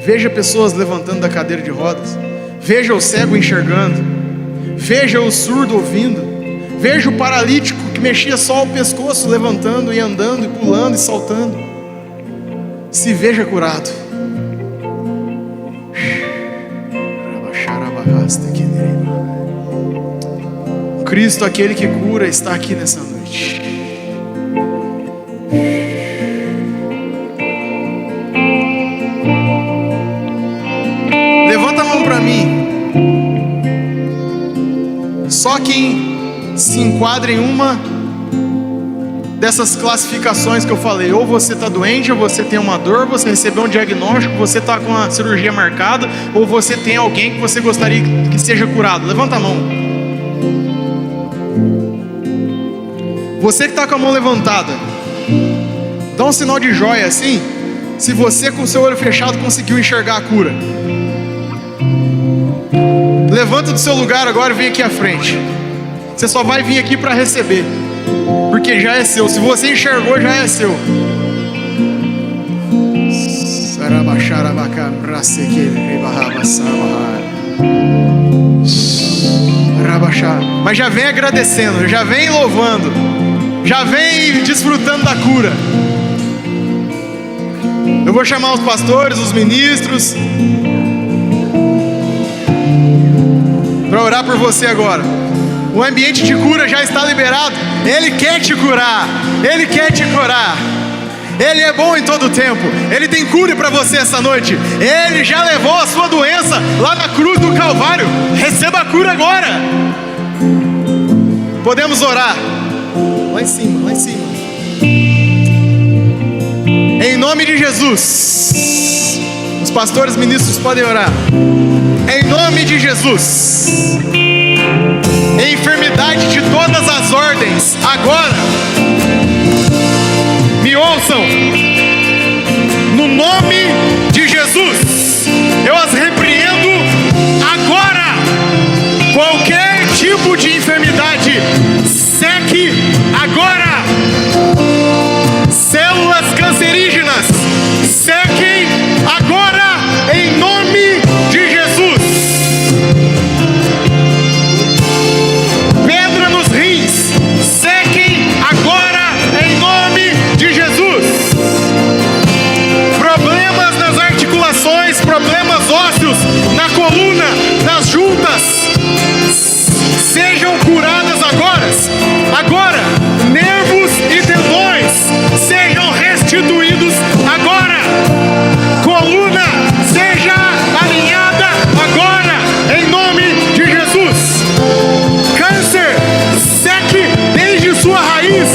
Veja pessoas levantando da cadeira de rodas. Veja o cego enxergando. Veja o surdo ouvindo. Veja o paralítico que mexia só o pescoço, levantando e andando e pulando e saltando. Se veja curado. Cristo, aquele que cura, está aqui nessa noite. Levanta a mão para mim. Só quem se enquadra em uma dessas classificações que eu falei. Ou você está doente, ou você tem uma dor, você recebeu um diagnóstico, você está com a cirurgia marcada, ou você tem alguém que você gostaria que seja curado. Levanta a mão. Você que está com a mão levantada, dá um sinal de joia assim, se você com o seu olho fechado conseguiu enxergar a cura. Levanta do seu lugar agora e vem aqui à frente. Você só vai vir aqui para receber, porque já é seu. Se você enxergou, já é seu. Mas já vem agradecendo, já vem louvando, já vem desfrutando da cura. Eu vou chamar os pastores, os ministros, para orar por você agora. O ambiente de cura já está liberado. Ele quer te curar. Ele quer te curar. Ele é bom em todo o tempo. Ele tem cura para você essa noite. Ele já levou a sua doença lá na cruz do Calvário. Receba a cura agora. Podemos orar. Lá em cima, lá em cima. Em nome de Jesus. Os pastores ministros podem orar. Em nome de Jesus. Enfermidade de todas as ordens, agora, me ouçam, no nome de Jesus, eu as repreendo agora. Qualquer tipo de enfermidade, seque agora. Células cancerígenas, sequem agora, em nome de Jesus. Pedra nos rins, sequem agora, em nome de Jesus. Problemas nas articulações, problemas ósseos, na coluna, nas juntas, sejam curadas agora. Agora, nervos e tendões, sejam restituídos agora. Coluna, seja alinhada agora, em nome de Jesus. Câncer, seque desde sua raiz